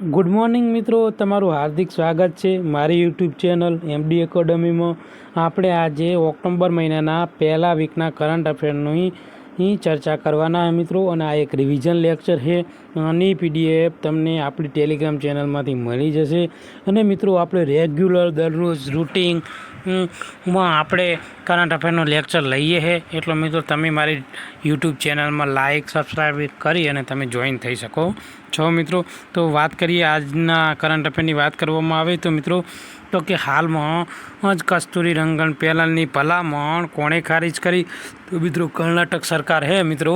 Good morning મિત્રો, તમારું હાર્દિક સ્વાગત છે મારી યુટ્યુબ ચેનલ એમડી એકેડમીમાં. આપણે આજે ઓક્ટોબર મહિનાના પહેલા વીકના કરંટ અફેરની ચર્ચા કરવાના મિત્રો, અને આ એક રિવિઝન લેક્ચર છે. આની પીડીએફ તમને આપણી ટેલિગ્રામ ચેનલમાંથી મળી જશે. અને મિત્રો, આપણે રેગ્યુલર દરરોજ રૂટિન માં આપણે કરંટ અફેરનો લેક્ચર લઈએ છીએ. એટલે મિત્રો, તમે મારી યુટ્યુબ ચેનલમાં લાઇક સબસ્ક્રાઈબ કરી અને તમે જોઈન થઈ શકો છો મિત્રો. તો વાત કરીએ આજના કરંટ અફેરની. વાત કરવામાં આવે તો મિત્રો, તો કે હાલમાં જ કસ્તુરી રંગન પેનલની ભલામણ કોણે ખારીજ કરી? તો મિત્રો, કર્ણાટક સરકાર હે મિત્રો,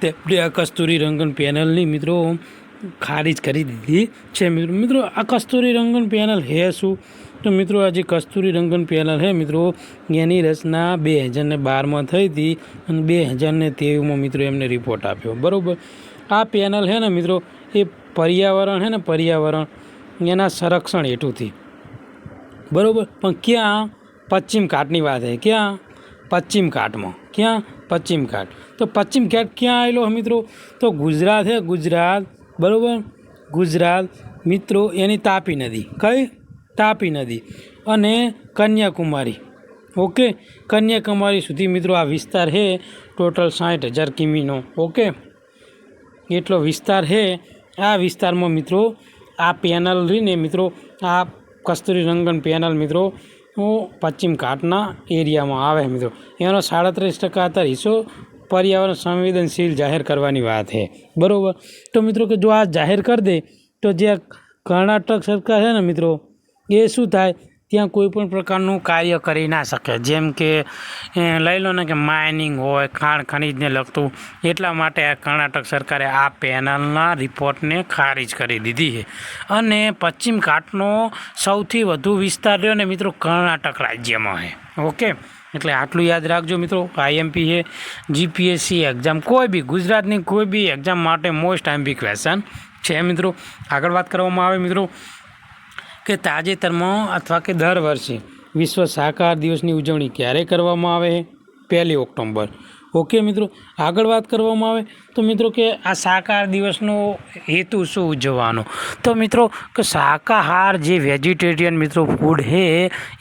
તે આ કસ્તુરી રંગન પેનલની મિત્રો ખારીજ કરી દીધી છે. મિત્રો, આ કસ્તુરી રંગન પેનલ હે શું? તો મિત્રો, આ જે કસ્તુરી રંગન પેનલ છે મિત્રો, એની રચના 2012માં થઈ હતી અને 2023માં મિત્રો એમને રિપોર્ટ આપ્યો. બરાબર. આ પેનલ છે ને મિત્રો, એ પર્યાવરણ છે ને, પર્યાવરણ એના સંરક્ષણ હેતુથી. બરાબર. પણ ક્યાં? પશ્ચિમ ઘાટની વાત છે. ક્યાં? પશ્ચિમ ઘાટમાં. ક્યાં? પશ્ચિમ ઘાટ. તો પશ્ચિમ ઘાટ ક્યાં આવેલો મિત્રો? તો ગુજરાત છે, ગુજરાત. બરાબર. ગુજરાત મિત્રો, એની તાપી નદી. કઈ? તાપી નદી. અને કન્યાકુમારી. ઓકે. કન્યાકુમારી સુધી મિત્રો આ વિસ્તાર છે ટોટલ 60,000 કિમીનો. ઓકે, એટલો વિસ્તાર છે. આ વિસ્તારમાં મિત્રો આ પેનલ રહીને મિત્રો, આ કસ્તુરી રંગન પેનલ મિત્રો પશ્ચિમ ઘાટના એરિયામાં આવે મિત્રો. એનો 37% હિસ્સો પર્યાવરણ સંવેદનશીલ જાહેર કરવાની વાત છે. બરાબર. તો મિત્રો, કે જો આ જાહેર કરી દે તો જે કર્ણાટક સરકાર છે ને મિત્રો, એ શું થાય? ત્યાં કોઈ પણ પ્રકારનું કાર્ય કરી ના શકે. જેમ કે લઈ લો ને કે માઇનિંગ હોય, ખાણ ખનીજને લગતું. એટલા માટે આ કર્ણાટક સરકારે આ પેનલના રિપોર્ટને ખારીજ કરી દીધી છે. અને પશ્ચિમ ઘાટનો સૌથી વધુ વિસ્તાર રહ્યો ને મિત્રો, કર્ણાટક રાજ્યમાં છે. ઓકે, એટલે આટલું યાદ રાખજો મિત્રો. આઈએમપી છે, જીપીએસસી એક્ઝામ, કોઈ બી ગુજરાતની કોઈ બી એક્ઝામ માટે મોસ્ટ આઈએમપી ક્વેશ્ચન છે મિત્રો. આગળ વાત કરવામાં આવે મિત્રો, કે તાજેતરમાં અથવા કે દર વર્ષે વિશ્વ શાકાહાર દિવસની ઉજવણી ક્યારે કરવામાં આવે? 1 ઓક્ટોબર. ઓકે મિત્રો. આગળ વાત કરવામાં આવે તો મિત્રો, કે આ શાકાહાર દિવસનો હેતુ શું ઉજવવાનો? તો મિત્રો, કે શાકાહાર જે વેજીટેરિયન મિત્રો ફૂડ છે,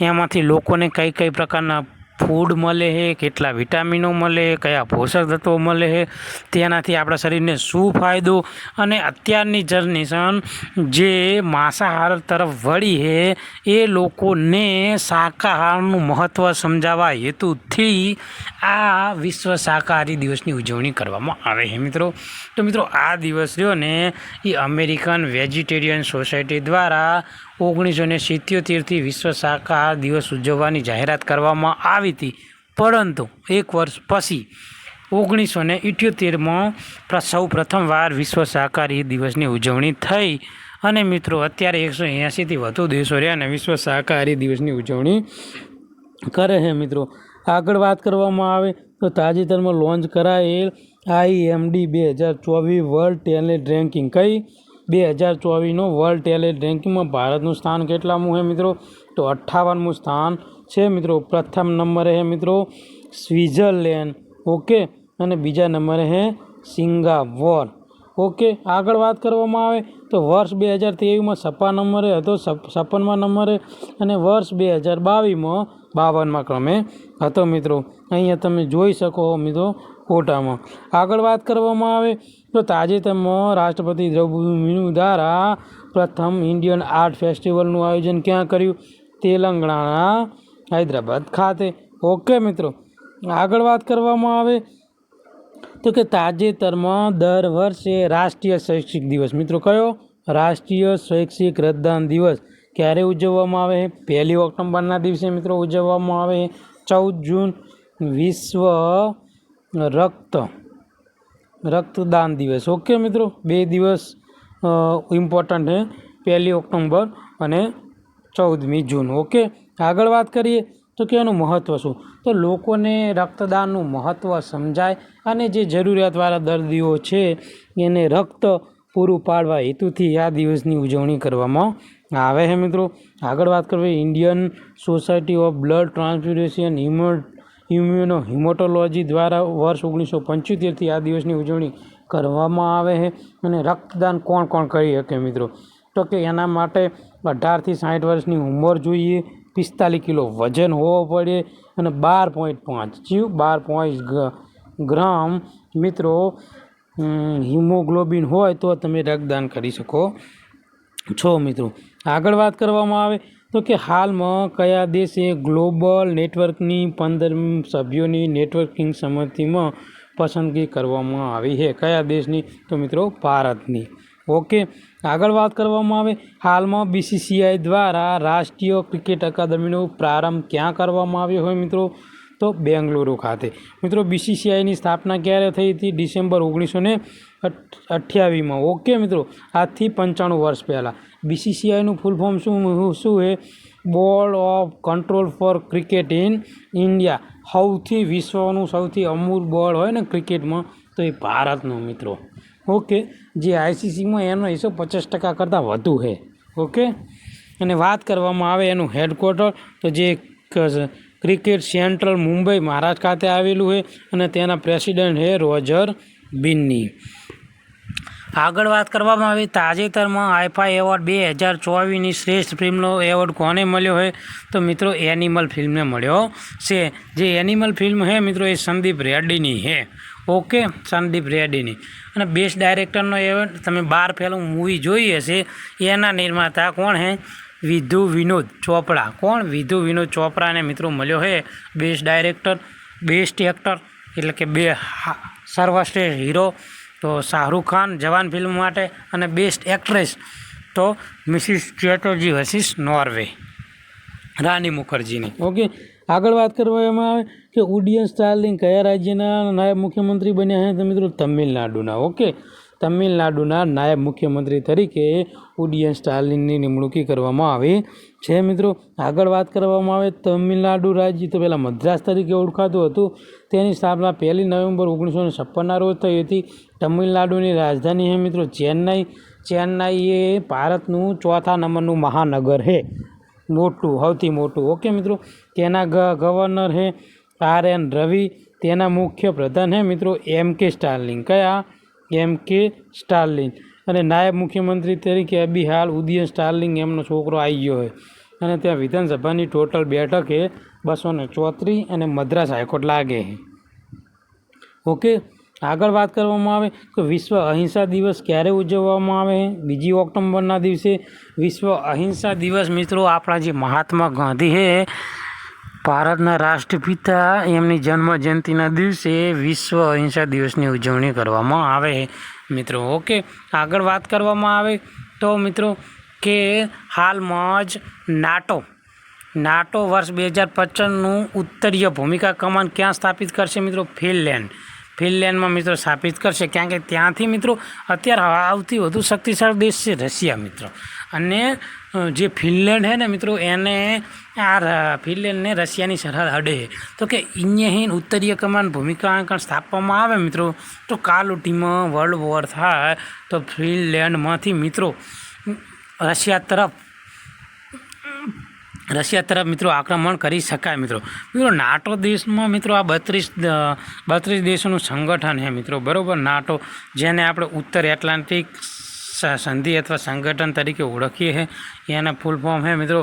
એમાંથી લોકોને કઈ કઈ પ્રકારના ફૂડ મળે છે, કેટલા વિટામિનો મળે, કયા પોષક તત્વો મળે છે, તેનાથી આપણા શરીરને શું ફાયદો, અને અત્યારની જનરેશન જે માંસાહાર તરફ વળી છે એ લોકોને શાકાહારનું મહત્ત્વ સમજાવવા હેતુથી આ વિશ્વ શાકાહારી દિવસની ઉજવણી કરવામાં આવે છે મિત્રો. તો મિત્રો, આ દિવસ રહ્યો ને એ અમેરિકન વેજીટેરિયન સોસાયટી દ્વારા 1977થી વિશ્વ શાકાહાર દિવસ ઉજવવાની જાહેરાત કરવામાં આવી હતી. પરંતુ એક વર્ષ પછી 1978માં સૌ પ્રથમવાર વિશ્વ શાકાહારી દિવસની ઉજવણી થઈ. અને મિત્રો, અત્યારે 180થી વધુ દેશો રહ્યા અને વિશ્વ શાકાહારી દિવસની ઉજવણી કરે છે મિત્રો. આગળ વાત કરવામાં આવે તો તાજેતરમાં લોન્ચ કરાયેલ IMD 2024 વર્લ્ડ ટેલેન્ટ રેન્કિંગ. કઈ? 2024નો વર્લ્ડ ટેલેન્ટ રેન્કિંગમાં ભારતનું સ્થાન કેટલામું છે મિત્રો? તો 58મું સ્થાન છે મિત્રો. પ્રથમ નંબરે છે મિત્રો સ્વિટ્ઝરલેન્ડ. ઓકે, અને બીજા નંબરે છે સિંગાપોર. ઓકે. આગળ વાત કરવામાં આવે તો વર્ષ 2023માં 56 નંબરે હતો, 56મા નંબરે, અને વર્ષ 2022માં 52મા ક્રમે હતો મિત્રો. અહીંયા તમે જોઈ શકો મિત્રો ફોટામાં. આગળ વાત કરવામાં આવે તો તાજેતરમાં રાષ્ટ્રપતિ દ્રૌપદી મુર્મુ દ્વારા પ્રથમ ઇન્ડિયન આર્ટ ફેસ્ટિવલનું આયોજન ક્યાં કર્યું? તેલંગાણા, હૈદરાબાદ ખાતે. ઓકે મિત્રો. આગળ વાત કરવામાં આવે તો કે તાજેતરમાં દર વર્ષે રાષ્ટ્રીય શૈક્ષિક દિવસ મિત્રો, કયો? રાષ્ટ્રીય શૈક્ષિક રક્તદાન દિવસ ક્યારે ઉજવવામાં આવે? 1 ઓક્ટોબરના દિવસે મિત્રો ઉજવવામાં આવે. 14 જૂન વિશ્વ રક્તદાન દિવસ. ઓકે મિત્રો, 2 દિવસ ઇમ્પોર્ટન્ટ છે, 1 ઓક્ટોબર અને 14મી જૂન. ઓકે. આગળ વાત કરીએ તો કે એનું મહત્ત્વ શું? તો લોકોને રક્તદાનનું મહત્ત્વ સમજાય અને જે જરૂરિયાતવાળા દર્દીઓ છે એને રક્ત પૂરું પાડવા હેતુથી આ દિવસની ઉજવણી કરવામાં આવે છે મિત્રો. આગળ વાત કરવી Indian society of blood transfusion haematology દ્વારા વર્ષ 1975થી આ દિવસની ઉજવણી કરવામાં આવે છે. અને રક્તદાન કોણ કોણ કરી શકે મિત્રો? તો કે એના માટે 18થી 60 વર્ષની ઉંમર જોઈએ, 45 કિલો વજન હોવો પડે અને 12.5 ગ્રામ મિત્રો હિમોગ્લોબિન હોય તો તમે રક્તદાન કરી શકો છો મિત્રો. આગળ વાત કરવામાં આવે તો કે હાલમાં કયા દેશે ગ્લોબલ નેટવર્કની 15 સભ્યોની નેટવર્કિંગ સમિતિમાં પસંદગી કરવામાં આવી છે? કયા દેશની? તો મિત્રો ભારતની. ઓકે, આગળ વાત કરવામાં આવે હાલમાં BCCI દ્વારા રાષ્ટ્રીય ક્રિકેટ અકાદમીનો પ્રારંભ ક્યાં કરવામાં આવ્યો હોય મિત્રો? તો બેંગલુરુ ખાતે. મિત્રો BCCIની સ્થાપના ક્યારે થઈ હતી? ડિસેમ્બર 1928માં. ઓકે મિત્રો, આજથી 95 વર્ષ પહેલાં. BCCIનું ફૂલ ફોર્મ શું છે? Board of control for cricket in India. વિશ્વનું સૌથી અમૂલ બોર્ડ હોય ને ક્રિકેટમાં તો એ ભારતનો મિત્રો. ઓકે, જે ICCમાં એનો હિસ્સો 50% કરતાં વધુ છે. ઓકે, અને વાત કરવામાં આવે એનું હેડક્વાર્ટર તો જે ક્રિકેટ સેન્ટ્રલ મુંબઈ મહારાષ્ટ્ર ખાતે આવેલું છે અને તેના પ્રેસિડેન્ટ છે રોજર બિન્ની. આગળ વાત કરવામાં આવી તાજેતરમાં આઈફા એવોર્ડ 2024ની શ્રેષ્ઠ ફિલ્મનો એવોર્ડ કોને મળ્યો છે? તો મિત્રો એનિમલ ફિલ્મને મળ્યો છે. જે એનિમલ ફિલ્મ છે મિત્રો એ સંદીપ રેડ્ડીની છે. ઓકે, સંદીપ રેડ્ડીની. અને બેસ્ટ ડાયરેક્ટરનો એવોર્ડ તમે 12 પહેલું મૂવી જોઈ હશે એના નિર્માતા કોણ છે? વિધુ વિનોદ ચોપડા. કોણ? વિધુ વિનોદ ચોપડાને મિત્રો મળ્યો છે બેસ્ટ ડાયરેક્ટર. બેસ્ટ એક્ટર એટલે કે સર્વશ્રેષ્ઠ હીરો તો શાહરૂખ ખાન જવાન ફિલ્મ માટે, અને બેસ્ટ એક્ટ્રેસ તો મિસિસ ચેટર્જી વર્સિસ નોર્વે રાની મુખર્જીની. ઓકે, આગળ વાત કરવામાં આવે કે ઉડિયન સ્ટાર્લિંગ કયા રાજ્યના નાયબ મુખ્યમંત્રી બન્યા છે? તો મિત્રો તમિલનાડુના. ઓકે, તમિલનાડુના નાયબ મુખ્યમંત્રી તરીકે ઉડિયન સ્ટાર્લિંગની નિમણૂકી કરવામાં આવી છે મિત્રો. આગળ વાત કરવામાં આવે તમિલનાડુ રાજ્ય તો પહેલાં મદ્રાસ તરીકે ઓળખાતું હતું. તેની સ્થાપના 1 નવેમ્બર 1956ના રોજ થઈ હતી. તમિલનાડુની રાજધાની છે મિત્રો ચેન્નઈ. ચેન્નઈ એ ભારતનું 4થા નંબરનું મહાનગર છે, મોટું, સૌથી મોટું. ઓકે મિત્રો, તેના ગવર્નર છે RN રવિ. તેના મુખ્ય પ્રધાન છે મિત્રો MK સ્ટાર્લિંગ. કયા? MK Sterling. અને નાયબ મુખ્યમંત્રી તરીકે અભી હાલ ઉદયન સ્ટાર્લિંગ એમનો છોકરો આવી ગયો છે. અને ત્યાં વિધાનસભાની ટોટલ બેઠક છે 234 અને મદ્રાસ હાઈકોર્ટ લાગે છે. ઓકે, આગળ વાત કરવામાં આવે તો વિશ્વ અહિંસા દિવસ ક્યારે ઉજવવામાં આવે? 2 ઓક્ટોબરના દિવસે. વિશ્વ અહિંસા દિવસ મિત્રો આપણા જે મહાત્મા ગાંધી છે ભારતના રાષ્ટ્રપિતા એમની જન્મ જયંતિના દિવસે વિશ્વ અહિંસા દિવસની ઉજવણી કરવામાં આવે મિત્રો. ઓકે, આગળ વાત કરવામાં આવે તો મિત્રો કે હાલમાં જ નાટો વર્ષ 2055નું ઉત્તરીય ભૂમિકા કમાન ક્યાં સ્થાપિત કરશે મિત્રો? ફિનલેન્ડમાં મિત્રો સ્થાપિત કરશે. કારણ કે ત્યાંથી મિત્રો અત્યારે સૌથી વધુ શક્તિશાળી દેશ છે રશિયા મિત્રો. અને જે ફિનલેન્ડ છે ને મિત્રો એને ફિનલેન્ડને રશિયાની સરહદ અડે છે. તો કે અહીંયા ઉત્તરીય કમાન ભૂમિકા સ્થાપવામાં આવે મિત્રો તો કાલુટીમાં વર્લ્ડ વોર થાય તો ફિનલેન્ડમાંથી મિત્રો રશિયા તરફ મિત્રો આક્રમણ કરી શકાય મિત્રો. નાટો દેશમાં મિત્રો આ 32 દેશોનું સંગઠન છે મિત્રો, બરાબર. નાટો જેને આપણે ઉત્તર એટલાન્ટિક સંધિ અથવા સંગઠન તરીકે ઓળખીએ છીએ એના ફૂલ ફોર્મ છે મિત્રો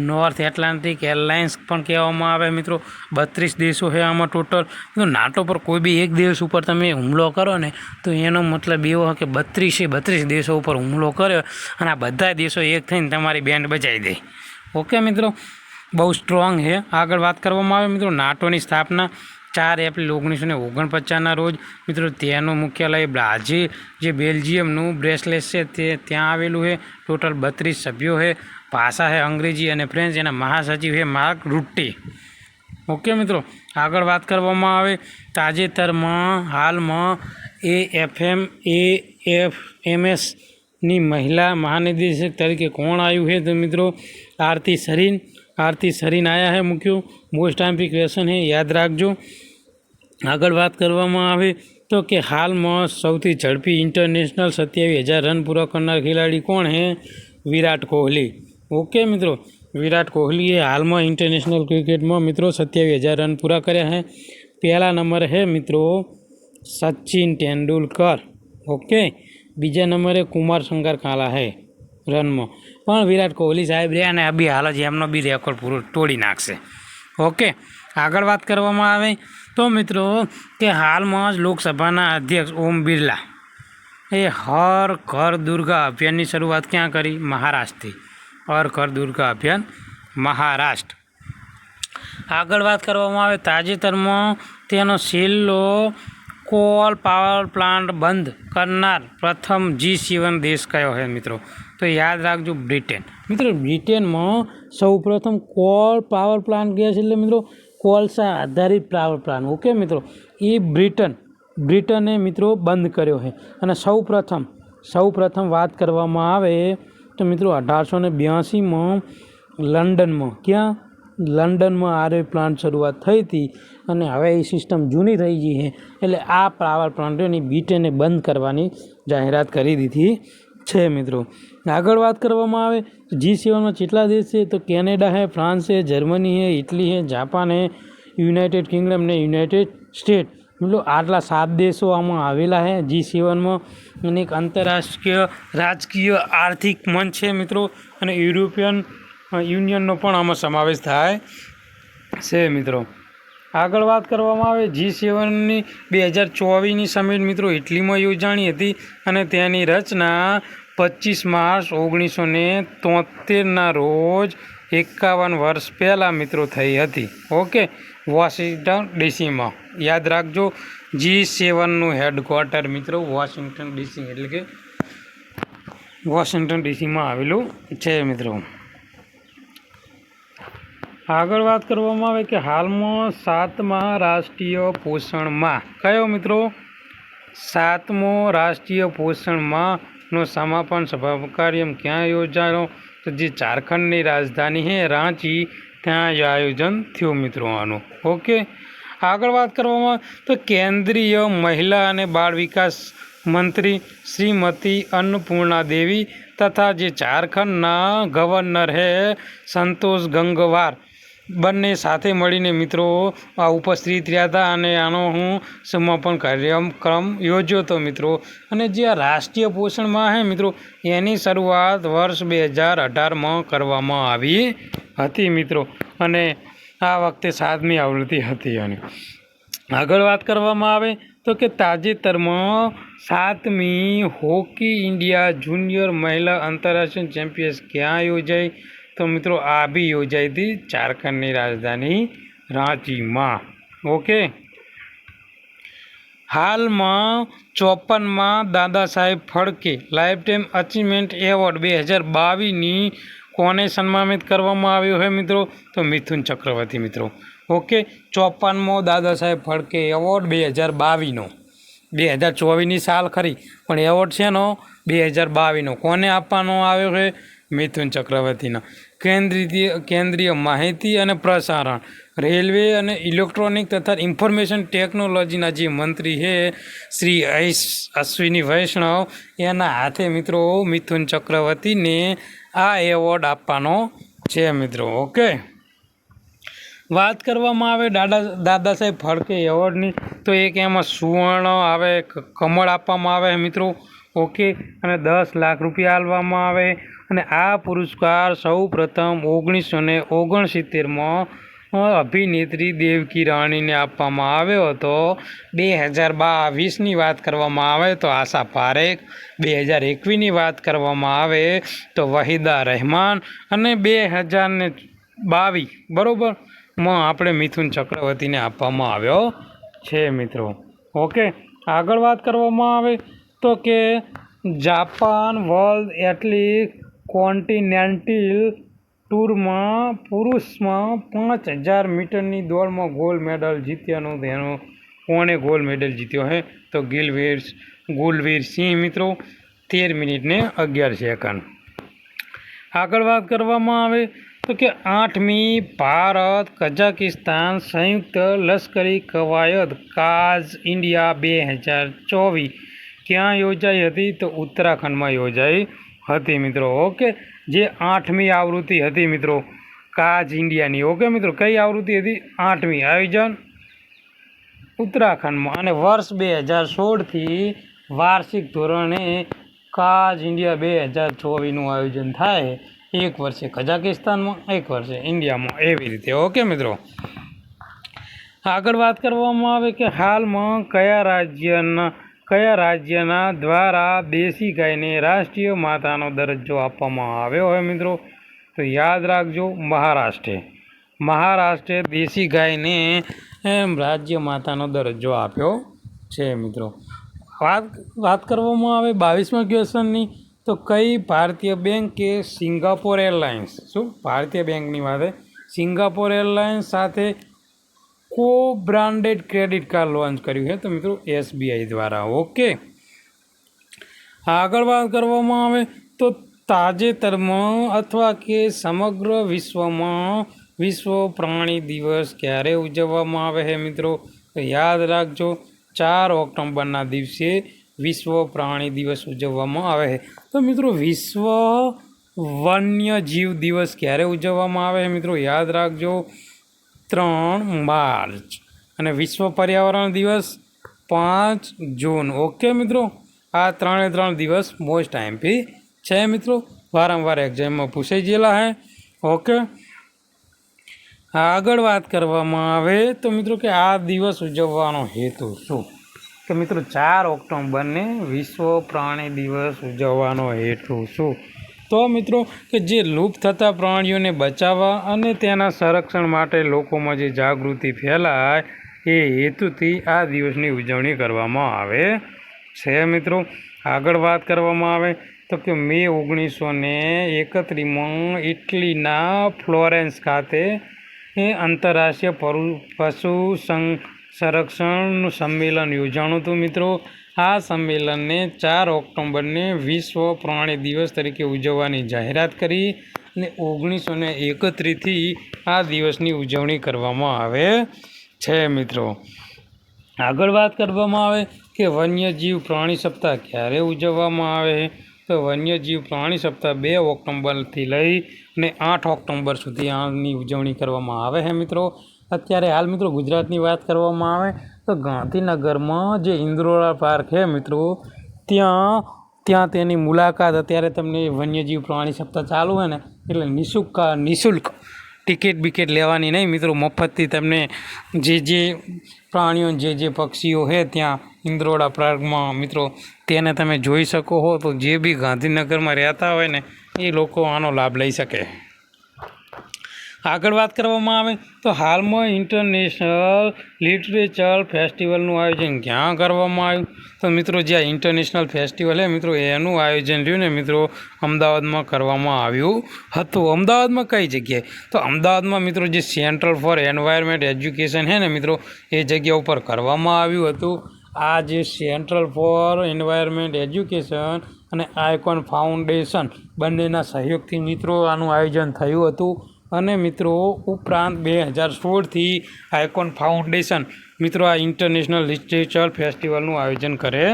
નોર્થ એટલાન્ટિક એરલાઇન્સ પણ કહેવામાં આવે મિત્રો. 32 દેશો છે આમાં ટોટલ. નાટો પર કોઈ બી એક દેશ ઉપર તમે હુમલો કરો ને તો એનો મતલબ એવો કે 32 દેશો ઉપર હુમલો કર્યો અને આ બધા દેશો એક થઈને તમારી બેન્ડ બજાવી દે. ઓકે મિત્રો, બહુ સ્ટ્રોંગ છે. આગળ વાત કરવામાં આવે મિત્રો નાટોની સ્થાપના 4 એપ્રિલ 1949ના રોજ મિત્રો. તેનું મુખ્યાલય બ્રાઝિલ જે બેલ્જિયમનું બ્રેસલેસ છે તે ત્યાં આવેલું છે. ટોટલ 32 સભ્યો છે. ભાષા છે અંગ્રેજી અને ફ્રેન્ચ. એના મહાસચિવ છે માર્ક રૂટ્ટી. ઓકે મિત્રો, આગળ વાત કરવામાં આવે તાજેતરમાં હાલમાં AFMSની મહિલા મહાનિદેશક તરીકે કોણ આવ્યું છે? તો મિત્રો આરતી સરીન આવ્યા છે. મુખ્ય મોસ્ટ ટાઈમ્પી ક્વેશ્ચન છે, યાદ રાખજો. આગળ વાત કરવામાં આવે તો કે હાલમાં સૌથી ઝડપી ઇન્ટરનેશનલ 27,000 રન પૂરા કરનાર ખેલાડી કોણ છે? વિરાટ કોહલી. ઓકે મિત્રો, વિરાટ કોહલીએ હાલમાં ઇન્ટરનેશનલ ક્રિકેટમાં મિત્રો 27,000 રન પૂરા કર્યા છે. પહેલા નંબરે છે મિત્રો સચિન તેંડુલકર. ઓકે, બીજા નંબરે કુમાર સંગકારા છે. રનમાં. પણ વિરાટ કોહલી સાહેબ રહ્યા અને અભી હાલ જ એમનો બી રેકોર્ડ પૂરો તોડી નાખશે. ઓકે, આગળ વાત કરવામાં આવે તો મિત્રો કે હાલમાં જ લોકસભાના અધ્યક્ષ ઓમ બિરલા એ હર ઘર દુર્ગા અભિયાનની શરૂઆત ક્યાં કરી? મહારાષ્ટ્રથી. હર ઘર દુર્ગા અભિયાન મહારાષ્ટ્ર. આગળ વાત કરવામાં આવે તાજેતરમાં તેનો છેલ્લો કોલ પાવર પ્લાન્ટ બંધ કરનાર પ્રથમ G7 દેશ કયો છે મિત્રો? તો યાદ રાખજો બ્રિટેન. મિત્રો બ્રિટેનમાં સૌપ્રથમ કોલ પાવર પ્લાન્ટ ગયા છે, એટલે મિત્રો કોલસા આધારિત પાવર પ્લાન્ટ. ઓકે મિત્રો, એ બ્રિટને મિત્રો બંધ કર્યો છે. અને સૌપ્રથમ વાત કરવામાં આવે તો મિત્રો 1882માં લંડનમાં આરે પ્લાન્ટ શરૂઆત થઈ હતી. અને હવે એ સિસ્ટમ જૂની થઈ ગઈ છે, એટલે આ પાવર પ્લાન્ટોની બ્રિટને બંધ કરવાની જાહેરાત કરી દીધી છે મિત્રો. આગળ વાત કરવામાં આવે G7માં કેટલા દેશ છે? તો કેનેડા છે, ફ્રાન્સ છે, જર્મની છે, ઇટલી છે, જાપાન છે, યુનાઇટેડ કિંગડમ ને યુનાઇટેડ સ્ટેટ. મિત્રો આટલા 7 દેશો આમાં આવેલા છે G7માં. અને એક આંતરરાષ્ટ્રીય રાજકીય આર્થિક મંચ છે મિત્રો. અને યુરોપિયન યુનિયનનો પણ આમાં સમાવેશ થાય છે મિત્રો. આગળ વાત કરવામાં આવે G7ની 2024ની સમિટ મિત્રો ઇટલીમાં યોજાણી હતી. અને તેની રચના 25 માર્ચ 1973ના રોજ 51 વર્ષ પહેલાં મિત્રો થઈ હતી. ઓકે, વોશિંગ્ટન ડીસીમાં. યાદ રાખજો G7નું હેડક્વાર્ટર મિત્રો વોશિંગ્ટન ડીસી એટલે કે વોશિંગ્ટન ડીસીમાં આવેલું છે મિત્રો. આગળ વાત કરવામાં આવે કે હાલમાં 7મા રાષ્ટ્રીય પોષણ માહ કયો મિત્રો? 7મો રાષ્ટ્રીય પોષણ માહનો સમાપન કાર્યક્રમ ક્યાં યોજાયો? તો જે ઝારખંડની રાજધાની છે રાંચી, ત્યાં આયોજન થયું મિત્રો આનું. ઓકે, આગળ વાત કરવામાં તો કેન્દ્રીય મહિલા અને બાળ વિકાસ મંત્રી શ્રીમતી અન્નપૂર્ણા દેવી તથા જે ઝારખંડના ગવર્નર હે સંતોષ ગંગવાર બંને સાથે મળીને મિત્રો આ ઉપસ્થિત રહ્યા હતા. અને આનો હું સમાપન કાર્યક્રમ યોજ્યો હતો મિત્રો. અને જે આ રાષ્ટ્રીય પોષણ માહ છે મિત્રો એની શરૂઆત વર્ષ 2018માં કરવામાં આવી હતી મિત્રો. અને આ વખતે 7મી આવૃત્તિ હતી. અને આગળ વાત કરવામાં આવે તો કે તાજેતરમાં 7મી હોકી ઇન્ડિયા જુનિયર મહિલા આંતરરાષ્ટ્રીય ચેમ્પિયન્સ ક્યાં યોજાઈ? તો મિત્રો આ બી યોજાઈ હતી ઝારખંડની રાજધાની રાંચીમાં. ઓકે, હાલમાં 54માં Dada Saheb Phalke lifetime achievement award 2022ની કોને સન્માનિત કરવામાં આવ્યો છે મિત્રો? તો મિથુન ચક્રવર્તી મિત્રો. Okay, 54મો Dada Saheb Phalke award 2022નો. 2024ની સાલ ખરી, પણ એવોર્ડ છે નો 2022નો કોને આપવાનો આવ્યો છે? મિથુન ચક્રવર્તીનો. કેન્દ્રીય માહિતી અને પ્રસારણ, રેલવે અને ઇલેક્ટ્રોનિક તથા ઇન્ફોર્મેશન ટેકનોલોજીના જે મંત્રી છે શ્રી અશ્વિની વૈષ્ણવ એના હાથે મિત્રો મિથુન ચક્રવર્તીને આ એવોર્ડ આપવાનો છે મિત્રો. ઓકે, વાત કરવામાં આવે દાદા સાહેબ ફાળકે એવોર્ડની તો એક એમાં સુવર્ણ આવે, કમળ આપવામાં આવે મિત્રો. ઓકે, અને 10 લાખ રૂપિયા આપવામાં આવે. અને આ પુરસ્કાર સૌ પ્રથમ 1969માં અભિનેત્રી દેવકી રાણીને આપવામાં આવ્યો હતો. 2022ની વાત કરવામાં આવે તો આશા પારેખ, 2021ની વાત કરવામાં આવે તો વહીદા રહેમાન, અને 2022 બરાબર માં આપણે મિથુન ચક્રવર્તીને આપવામાં આવ્યો છે મિત્રો. ઓકે, આગળ વાત કરવામાં આવે તો કે જાપાન વર્લ્ડ એથ્લેટિક કોન્ટિનેન્ટલ ટૂરમાં પુરુષમાં 5000 મીટરની દોડમાં ગોલ્ડ મેડલ જીત્યાનું તેનો કોણે ગોલ્ડ મેડલ જીત્યો છે? તો ગુલવીર સિંહ મિત્રો, 13 મિનિટ ને 11 સેકન્ડ. આગળ વાત કરવામાં આવે તો કે 8મી ભારત કઝાકિસ્તાન સંયુક્ત લશ્કરી કવાયત કાઝ ઇન્ડિયા 2024 ક્યાં યોજાઈ હતી? તો ઉત્તરાખંડમાં યોજાઈ હતી મિત્રો. ઓકે, જે 8મી આવૃત્તિ હતી મિત્રો કાઝ ઇન્ડિયાની. ઓકે મિત્રો, કઈ આવૃત્તિ હતી? 8મી. આયોજન ઉત્તરાખંડમાં. અને વર્ષ 2016થી વાર્ષિક ધોરણે કાજ ઇન્ડિયા 2024નું આયોજન થાય, એક વર્ષે કઝાકિસ્તાનમાં, એક વર્ષે ઇન્ડિયામાં, એવી રીતે. ઓકે મિત્રો, આગળ વાત કરવામાં આવે કે હાલમાં કયા રાજ્યના દ્વારા દેશી ગાયને રાષ્ટ્રીય માતાનો દરજ્જો આપવામાં આવ્યો હોય મિત્રો? તો યાદ રાખજો, મહારાષ્ટ્રે દેશી ગાયને રાજ્ય માતાનો દરજ્જો આપ્યો છે મિત્રો. વાત કરવામાં આવે 22મા ક્વેશ્ચનની, તો કઈ ભારતીય બેંકે સિંગાપોર એરલાઇન્સ, શું ભારતીય બેંકની વાત છે, સિંગાપોર એરલાઇન્સ સાથે કો બ્રાન્ડેડ ક્રેડિટ કાર્ડ લોન્ચ કર્યું છે? તો મિત્રો SBI દ્વારા. ઓકે, આગળ વાત કરવામાં આવે તો તાજેતરમાં અથવા કે સમગ્ર વિશ્વમાં વિશ્વ પ્રાણી દિવસ ક્યારે ઉજવવામાં આવે છે મિત્રો? તો યાદ રાખજો, 4 ઓક્ટોબરના દિવસે વિશ્વ પ્રાણી દિવસ ઉજવવામાં આવે છે. તો મિત્રો વિશ્વ વન્યજીવ દિવસ ક્યારે ઉજવવામાં આવે છે મિત્રો? યાદ રાખજો, 3 માર્ચ. અને વિશ્વ પર્યાવરણ દિવસ 5 જૂન. ઓકે મિત્રો, આ 3 દિવસ મોસ્ટ આઈએમપી છે મિત્રો, વારંવાર એક્ઝામમાં પૂછાઈ ગયેલા હે. ઓકે, આગળ વાત કરવામાં આવે તો મિત્રો કે આ દિવસ ઉજવવાનો હેતુ શું? તો મિત્રો 4 ઓક્ટોબરને વિશ્વ પ્રાણી દિવસ ઉજવવાનો હેતુ શું? તો મિત્રો કે જે લુપ્ત થતા પ્રાણીઓને બચાવવા અને તેના સંરક્ષણ માટે લોકોમાં જે જાગૃતિ ફેલાય એ હેતુથી આ દિવસની ઉજવણી કરવામાં આવે છે મિત્રો. આગળ વાત કરવામાં આવે તો કે મે 1931માં ઇટલીના ફ્લોરેન્સ ખાતે આંતરરાષ્ટ્રીય પશુ સંરક્ષણ સંમેલન યોજાણું હતું મિત્રો. આ સંમેલનને 4 ઓક્ટોબરને વિશ્વ પ્રાણી દિવસ તરીકે ઉજવવાની જાહેરાત કરી અને 1931થી આ દિવસની ઉજવણી કરવામાં આવે છે મિત્રો. આગળ વાત કરવામાં આવે કે વન્યજીવ પ્રાણી સપ્તાહ ક્યારે ઉજવવામાં આવે? તો વન્યજીવ પ્રાણી સપ્તાહ 2 ઓક્ટોબરથી લઈ અને 8 ઓક્ટોબર સુધી આની ઉજવણી કરવામાં આવે છે મિત્રો. અત્યારે હાલ મિત્રો ગુજરાતની વાત કરવામાં આવે તો ગાંધીનગરમાં જે ઇન્દ્રોડા પાર્ક છે મિત્રો, ત્યાં તેની મુલાકાત, અત્યારે તમને વન્યજીવ પ્રાણી સપ્તાહ ચાલુ હોય ને એટલે નિઃશુલ્ક ટિકિટ લેવાની નહીં મિત્રો, મફતથી તમને જે પ્રાણીઓ જે પક્ષીઓ છે ત્યાં ઇન્દ્રોડા પાર્કમાં મિત્રો તેને તમે જોઈ શકો છો. તો જે બી ગાંધીનગરમાં રહેતા હોય ને એ લોકો આનો લાભ લઈ શકે. આગળ વાત કરવામાં આવે તો હાલમાં ઇન્ટરનેશનલ લિટરેચર ફેસ્ટિવલનું આયોજન ક્યાં કરવામાં આવ્યું? તો મિત્રો જે આ ઇન્ટરનેશનલ ફેસ્ટિવલ છે મિત્રો એનું આયોજન રહ્યું ને મિત્રો અમદાવાદમાં કરવામાં આવ્યું હતું. અમદાવાદમાં કઈ જગ્યાએ? તો અમદાવાદમાં મિત્રો જે સેન્ટર ફોર એન્વાયરમેન્ટ એજ્યુકેશન છે ને મિત્રો એ જગ્યા ઉપર કરવામાં આવ્યું હતું. આ જે સેન્ટ્રલ ફોર એન્વાયરમેન્ટ એજ્યુકેશન અને આઇકોન ફાઉન્ડેશન બંનેના સહયોગથી મિત્રો આનું આયોજન થયું હતું. અને મિત્રો ઉપરાંત 2016થી આઇકોન ફાઉન્ડેશન મિત્રો આ ઇન્ટરનેશનલ લિટરેચર ફેસ્ટિવલનું આયોજન કરે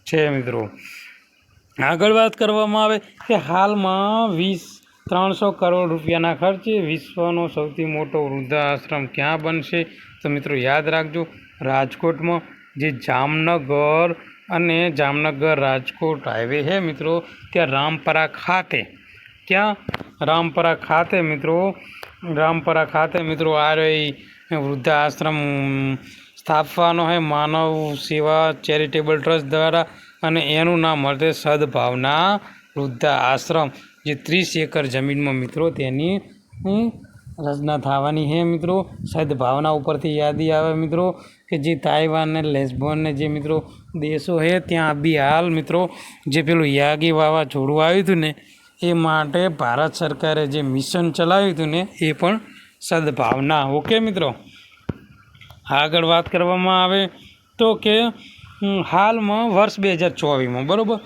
છે મિત્રો. આગળ વાત કરવામાં આવે કે હાલમાં 300 કરોડ રૂપિયાના ખર્ચે વિશ્વનો સૌથી મોટો વૃદ્ધાશ્રમ ક્યાં બનશે? તો મિત્રો યાદ રાખજો, રાજકોટમાં, જે જામનગર રાજકોટ હાઈવે છે મિત્રો ત્યાં રામપરા ખાતે મિત્રો આ વૃદ્ધાશ્રમ સ્થાપવાનો છે માનવ સેવા ચેરિટેબલ ટ્રસ્ટ દ્વારા, અને એનું નામ મળશે સદભાવના વૃદ્ધાશ્રમ, જે 30 એકર જમીનમાં મિત્રો તેની રચના થવાની છે મિત્રો. સદભાવના ઉપરથી યાદી આવે મિત્રો કે જે તાઇવાન ને લેસ્બોન ને જે મિત્રો દેશો છે ત્યાં બી હાલ મિત્રો જે પેલું યાગી વાવાઝોડું આવ્યું હતું ને એ માટે ભારત સરકારે જે મિશન ચલાવ્યું હતું ને એ પણ સદભાવના. ઓકે મિત્રો, આગળ વાત કરવામાં આવે તો કે હાલમાં વર્ષ 2024માં બરાબર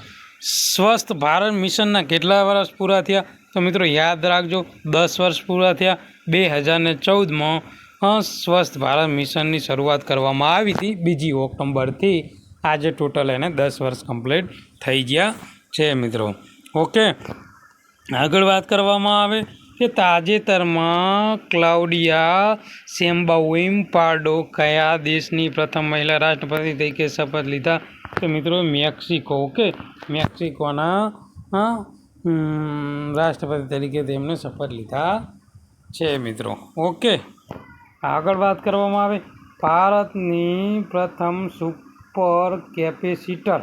સ્વસ્થ ભારત મિશનના કેટલા વર્ષ પૂરા થયા? તો મિત્રો યાદ રાખજો, 10 વર્ષ પૂરા થયા. 2014માં સ્વસ્થ ભારત મિશનની શરૂઆત કરવામાં આવી હતી 2 ઓક્ટોબરથી. આજે ટોટલ એને 10 વર્ષ કમ્પ્લીટ થઈ ગયા છે મિત્રો. ઓકે, આગળ વાત કરવામાં આવે કે તાજેતરમાં ક્લાઉડિયા શેમ્બાઉઇમ પાર્ડો કયા દેશની પ્રથમ મહિલા રાષ્ટ્રપતિ તરીકે શપથ લીધા? તો મિત્રો મેક્સિકો, ઓકે, મેક્સિકોના રાષ્ટ્રપતિ તરીકે તેમને શપથ લીધા છે મિત્રો. ઓકે, આગળ વાત કરવામાં આવે ભારતની પ્રથમ સુપર કેપેસિટર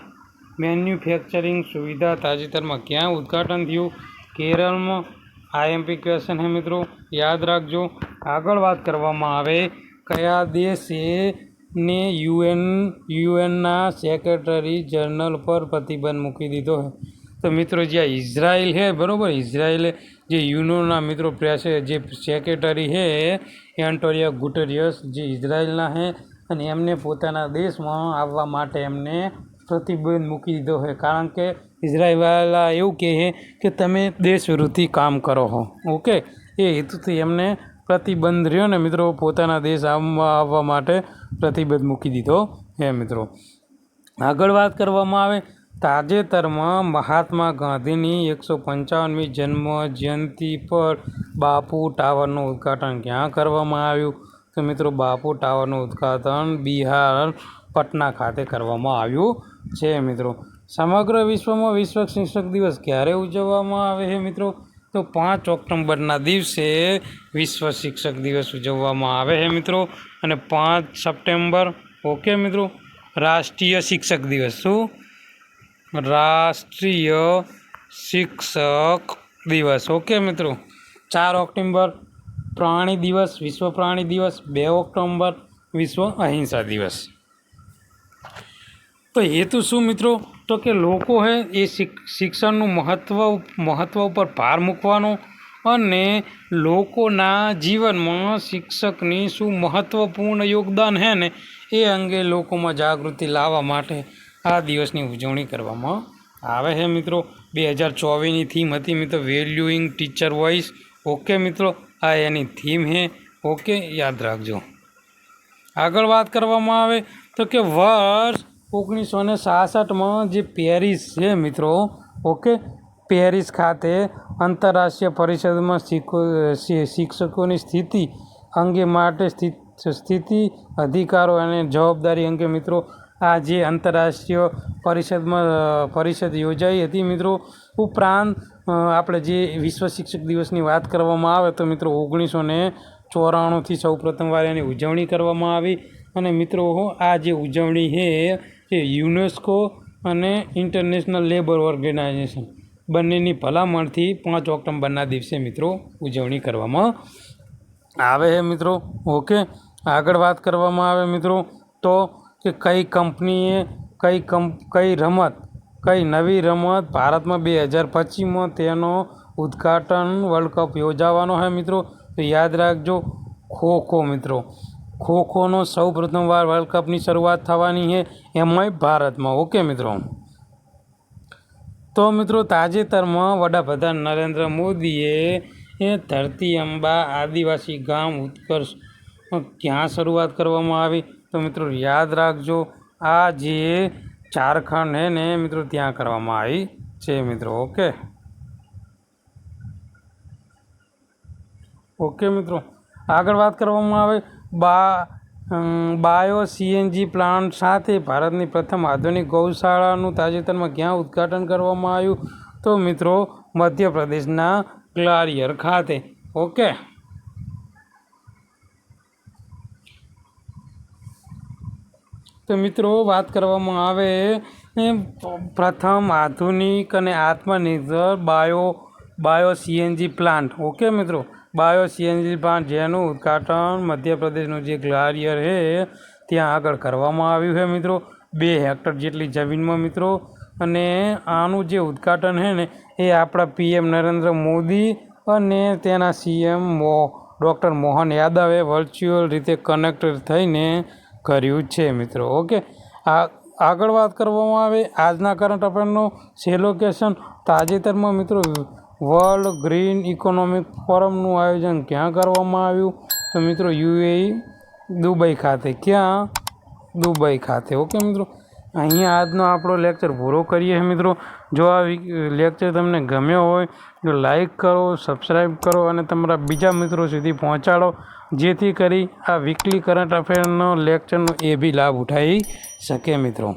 મેન્યુફેક્ચરિંગ સુવિધા તાજેતરમાં ક્યાં ઉદ્ઘાટન થયું? કેરળમાં. આઈએમપી ક્વેશ્ચન હે મિત્રો, યાદ રાખજો. આગળ વાત કરવામાં આવે કયા દેશે ને યુએનના સેક્રેટરી જનરલ પર પ્રતિબંધ મૂકી દીધો છે? તો મિત્રો જ્યાં ઇઝરાયલ છે, બરાબર, ઇઝરાયલે જે યુનોના મિત્રો જે સેક્રેટરી છે એન્ટોનિયો ગુટેરિયસ જે ઇઝરાયલના છે, અને એમને પોતાના દેશમાં આવવા માટે એમને પ્રતિબંધ મૂકી દીધો છે, કારણ કે ઇઝરાયલવાળા એવું કહે છે કે તમે દેશ વિરોધી કામ કરો છો. ઓકે, એ હેતુથી એમને પ્રતિબંધ રહ્યો ને મિત્રો, પોતાના દેશ આવવા માટે પ્રતિબંધ મૂકી દીધો હે મિત્રો. આગળ વાત કરવામાં આવે તાજેતરમાં મહાત્મા ગાંધીની 155મી જન્મ જયંતિ પર બાપુ ટાવરનું ઉદ્ઘાટન ક્યાં કરવામાં આવ્યું? તો મિત્રો બાપુ ટાવરનું ઉદ્ઘાટન બિહાર પટના ખાતે કરવામાં આવ્યું છે મિત્રો. સમગ્ર વિશ્વમાં વિશ્વ શિક્ષક દિવસ ક્યારે ઉજવવામાં આવે છે મિત્રો? તો 5 ઓક્ટોબરના દિવસે વિશ્વ શિક્ષક દિવસ ઉજવવામાં આવે છે મિત્રો. અને 5 સપ્ટેમ્બર, ઓકે મિત્રો, રાષ્ટ્રીય શિક્ષક દિવસ. શું? રાષ્ટ્રીય શિક્ષક દિવસ. ઓકે મિત્રો. 4 ઓક્ટોબર પ્રાણી દિવસ, વિશ્વ પ્રાણી દિવસ. 2 ઓક્ટોબર વિશ્વ અહિંસા દિવસ. તો હેતુ શું મિત્રો? તો કે લોકો હે એ શિક્ષણનું મહત્ત્વ ઉપર ભાર મૂકવાનો અને લોકોના જીવનમાં શિક્ષકની શું મહત્ત્વપૂર્ણ યોગદાન છે ને એ અંગે લોકોમાં જાગૃતિ લાવવા માટે આ દિવસની ઉજવણી કરવામાં આવે છે મિત્રો. 2024ની થીમ હતી મિત્રો વેલ્યુઇંગ ટીચર વોઇસ. ઓકે મિત્રો, આ એની થીમ છે. ઓકે, યાદ રાખજો. આગળ વાત કરવામાં આવે તો કે વર્ષ 1966માં જે પેરિસ છે મિત્રો, ઓકે, પેરિસ ખાતે આંતરરાષ્ટ્રીય પરિષદમાં શિક્ષકોની સ્થિતિ અંગે માટે સ્થિતિ અધિકારો અને જવાબદારી અંગે મિત્રો આ જે આંતરરાષ્ટ્રીય પરિષદ યોજાઈ હતી મિત્રો. ઉપરાંત આપણે જે વિશ્વ શિક્ષક દિવસની વાત કરવામાં આવે તો મિત્રો 1994થી સૌ પ્રથમવાર એની ઉજવણી કરવામાં આવી. અને મિત્રો આ જે ઉજવણી છે એ યુનેસ્કો અને ઇન્ટરનેશનલ લેબર ઓર્ગેનાઇઝેશન બંનેની ભલામણથી 5 ઓક્ટોબરના દિવસે મિત્રો ઉજવણી કરવામાં આવે છે મિત્રો. ઓકે, આગળ વાત કરવામાં આવે મિત્રો તો કે કઈ કંપનીએ કઈ નવી રમત ભારતમાં 2025માં તેનો ઉદ્ઘાટન વર્લ્ડ કપ યોજાવાનો છે મિત્રો? તો યાદ રાખજો, ખોખો મિત્રો. ખોખોનો સૌ પ્રથમવાર વર્લ્ડ કપની શરૂઆત થવાની છે, એમાંય ભારતમાં. ઓકે મિત્રો. તો મિત્રો તાજેતરમાં વડાપ્રધાન નરેન્દ્ર મોદીએ ધરતી અંબા આદિવાસી ગામ ઉત્કર્ષ ક્યાં શરૂઆત કરવામાં આવી? તો મિત્રો યાદ રાખજો, આ જે ઝારખંડ છે ને મિત્રો ત્યાં કરવામાં આવી છે મિત્રો. ઓકે મિત્રો. આગળ વાત કરવામાં આવે બાયો સીએનજી પ્લાન્ટ સાથે ભારતની પ્રથમ આધુનિક ગૌશાળાનું તાજેતરમાં ક્યાં ઉદ્ઘાટન કરવામાં આવ્યું? તો મિત્રો મધ્યપ્રદેશના ગ્વાલિયર ખાતે. ઓકે. તો મિત્રો વાત કરવામાં આવે પ્રથમ આધુનિક અને આત્મનિર્ભર બાયો સીએનજી પ્લાન્ટ. ઓકે મિત્રો, બાયો સીએનજી પ્લાન્ટ જેનું ઉદ્ઘાટન મધ્યપ્રદેશનું જે ગ્વાલિયર છે ત્યાં આગળ કરવામાં આવ્યું છે મિત્રો. 2 હેક્ટર જેટલી જમીનમાં મિત્રો. અને આનું જે ઉદ્ઘાટન છે ને એ આપણા પીએમ નરેન્દ્ર મોદી અને તેના સીએમ ડૉક્ટર મોહન યાદવે વર્ચ્યુઅલ રીતે કનેક્ટ થઈને કર્યું છે મિત્રો. ઓકે, આગળ વાત કરવામાં આવે આજના કરંટ અફેરનો છેલ્લો ક્વેશ્ચન. તાજેતરમાં મિત્રો વર્લ્ડ ગ્રીન ઇકોનોમિક ફોરમનું આયોજન ક્યાં કરવામાં આવ્યું? તો મિત્રો યુએઈ દુબઈ ખાતે. ક્યાં? દુબઈ ખાતે. ઓકે મિત્રો, અહીંયા આજનો આપણો લેક્ચર પૂરો કરીએ છીએ મિત્રો. જો આ લેક્ચર તમને ગમ્યો હોય તો લાઈક કરો, સબસ્ક્રાઈબ કરો અને તમારા બીજા મિત્રો સુધી પહોંચાડો, જેથી કરી આ વીકલી કરંટ અફેરનો લેક્ચરનો એ બી લાભ ઉઠાવી શકે મિત્રો.